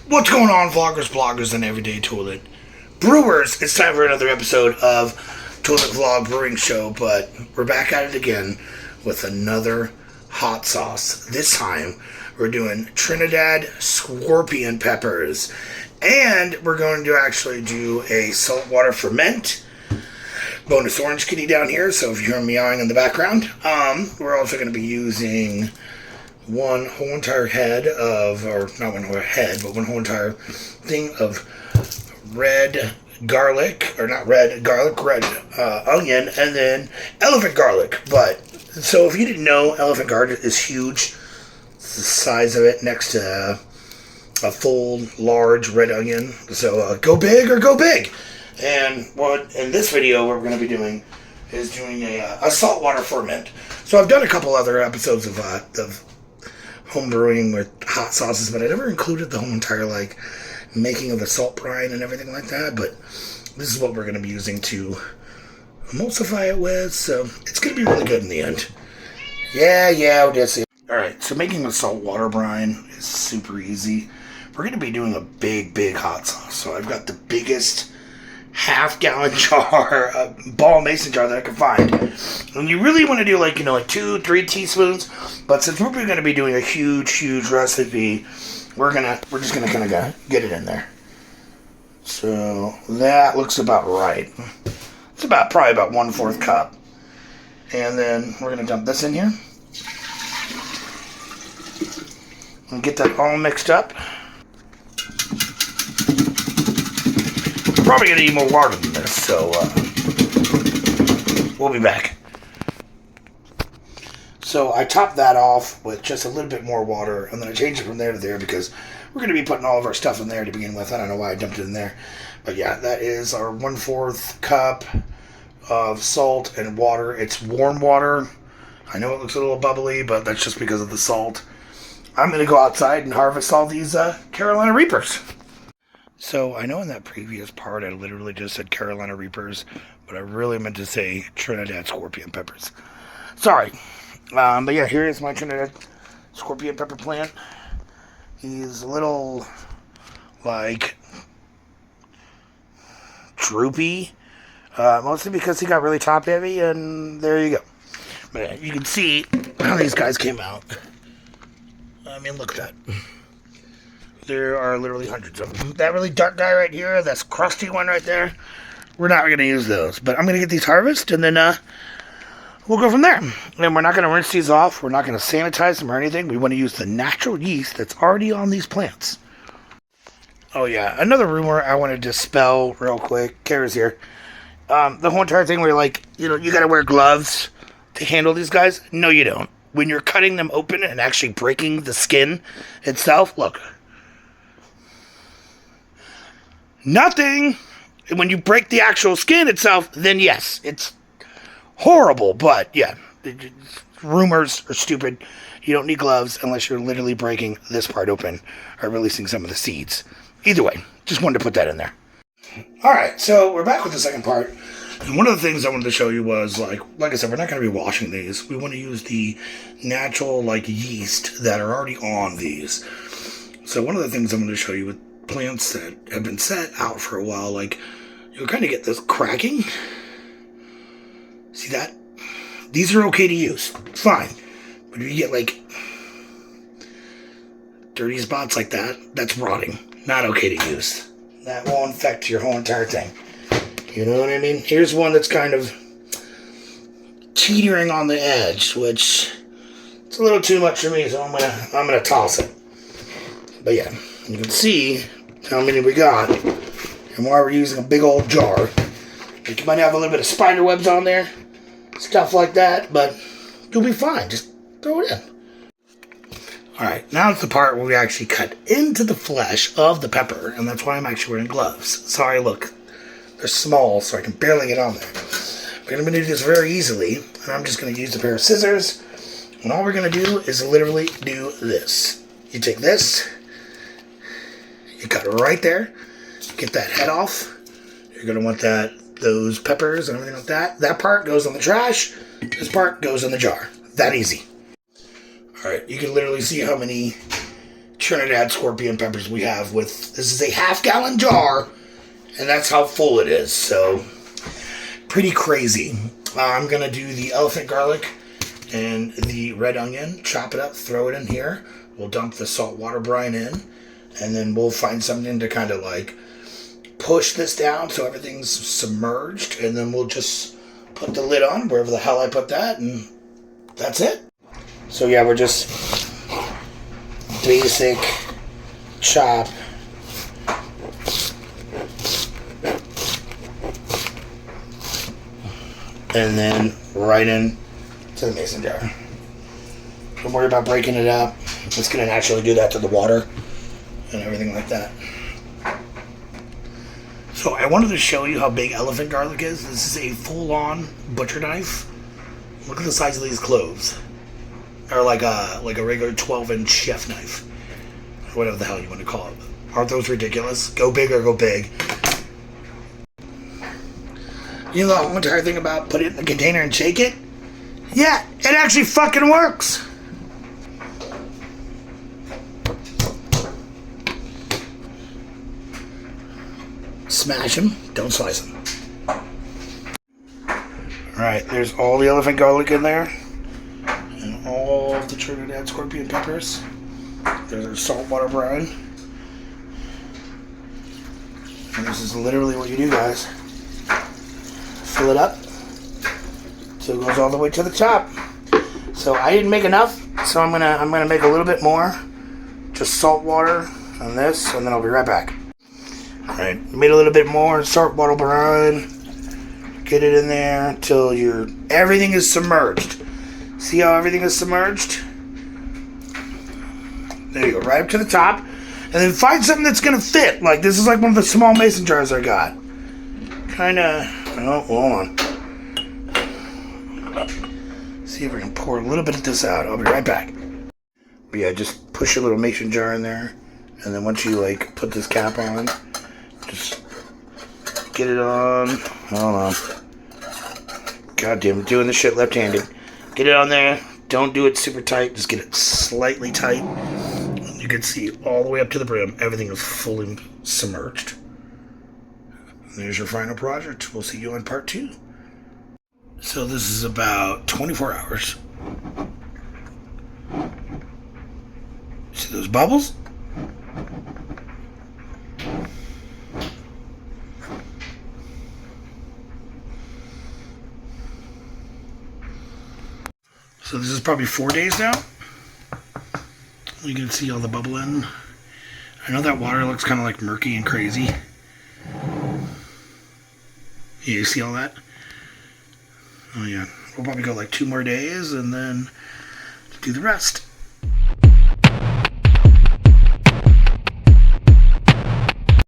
What's going on, vloggers, bloggers, and everyday toilet brewers? It's time for another episode of Toilet Vlog Brewing Show, but we're back at it again with another hot sauce. This time, we're doing Trinidad scorpion peppers, and we're going to actually do a saltwater ferment. Bonus orange kitty down here, so if you hear meowing in the background, we're also going to be using one whole entire head of, or not one whole head, but one whole entire thing of red garlic, or not red garlic, red onion, and then elephant garlic. But, so if you didn't know, elephant garlic is huge. It's the size of it next to a full, large red onion. So go big or go big. And what in this video what we're going to be doing is doing a saltwater ferment. So I've done a couple other episodes of home brewing with hot sauces, but I never included the whole entire making of the salt brine and everything like that. But this is what we're going to be using to emulsify it with, so it's going to be really good in the end. Yeah, that's it. Alright, so making a saltwater brine is super easy. We're going to be doing a big hot sauce. So I've got the biggest half-gallon jar, a ball mason jar that I can find. And you really want to do 2-3 teaspoons. But since we're going to be doing a huge recipe, we're just gonna kind of get it in there. So that looks about right. It's probably about 1/4 cup. And then we're gonna dump this in here and get that all mixed up. Probably gonna need more water than this, so we'll be back. So I topped that off with just a little bit more water, and then I changed it from there to there because we're going to be putting all of our stuff in there to begin with. I don't know why I dumped it in there, but yeah, that is our 1/4 cup of salt and water. It's warm water. I know it looks a little bubbly, but that's just because of the salt. I'm going to go outside and harvest all these Carolina Reapers. So I know in that previous part I literally just said Carolina Reapers, but I really meant to say Trinidad scorpion peppers. Sorry. But yeah, here is my Trinidad scorpion pepper plant. He's a little, droopy. Mostly because he got really top heavy, and there you go. But yeah, you can see how these guys came out. I mean, look at that. There are literally hundreds of them. That really dark guy right here, that's crusty one right there, we're not going to use those. But I'm going to get these harvested, and then, we'll go from there. And we're not going to rinse these off. We're not going to sanitize them or anything. We want to use the natural yeast that's already on these plants. Oh yeah, another rumor I want to dispel real quick. Kara's here. The whole entire thing where you got to wear gloves to handle these guys. No, you don't. When you're cutting them open and actually breaking the skin itself, look. Nothing. When you break the actual skin itself, then yes, it's horrible, but yeah, rumors are stupid. You don't need gloves unless you're literally breaking this part open or releasing some of the seeds. Either way, just wanted to put that in there. Alright, so we're back with the second part. And one of the things I wanted to show you was, like I said, we're not going to be washing these. We want to use the natural, yeast that are already on these. So one of the things I'm going to show you with plants that have been set out for a while, you'll kind of get this cracking. See that? These are okay to use. Fine. But if you get, dirty spots like that, that's rotting. Not okay to use. That will infect your whole entire thing. You know what I mean? Here's one that's kind of teetering on the edge, which it's a little too much for me, so I'm gonna toss it. But yeah, you can see how many we got and why we're using a big old jar. You might have a little bit of spider webs on there, stuff like that, but you'll be fine. Just throw it in. Alright, now it's the part where we actually cut into the flesh of the pepper, and that's why I'm actually wearing gloves. Sorry, look, they're small, so I can barely get on there. But I'm going to do this very easily, and I'm just going to use a pair of scissors, and all we're going to do is literally do this. You take this, you cut it right there, get that head off. You're going to want those peppers and everything like that. That part goes on the trash, this part goes in the jar. That easy. Alright, you can literally see how many Trinidad scorpion peppers we have with, this is a half-gallon jar, and that's how full it is, so pretty crazy. I'm going to do the elephant garlic and the red onion, chop it up, throw it in here. We'll dump the saltwater brine in, and then we'll find something to kind of like push this down so everything's submerged, and then we'll just put the lid on wherever the hell I put that, and that's it. So yeah, we're just basic chop. And then right in to the mason jar. Don't worry about breaking it up. It's going to naturally do that to the water and everything like that. So I wanted to show you how big elephant garlic is. This is a full-on butcher knife. Look at the size of these cloves. Or like a regular 12-inch chef knife. Or whatever the hell you want to call it. Aren't those ridiculous? Go big or go big. You know the whole entire thing about put it in the container and shake it? Yeah, it actually fucking works. Smash them, don't slice them. Alright, there's all the elephant garlic in there. And all of the Trinidad scorpion peppers. There's our saltwater brine. And this is literally what you do, guys. Fill it up so it goes all the way to the top. So I didn't make enough, so I'm gonna make a little bit more. Just salt water on this, and then I'll be right back. Alright, made a little bit more salt water brine. Get it in there until everything is submerged. See how everything is submerged? There you go, right up to the top. And then find something that's gonna fit. Like this is like one of the small mason jars I got. Oh, hold on. See if we can pour a little bit of this out. I'll be right back. But yeah, just push a little mason jar in there, and then once you like put this cap on, just get it on. Hold on. God damn, doing this shit left-handed. Get it on there. Don't do it super tight. Just get it slightly tight. You can see all the way up to the brim. Everything is fully submerged. There's your final project. We'll see you on part 2. So this is about 24 hours. See those bubbles? So this is probably 4 days now. You can see all the bubbling. I know that water looks kind of like murky and crazy. Yeah, you see all that? Oh yeah. We'll probably go like 2 more days and then do the rest.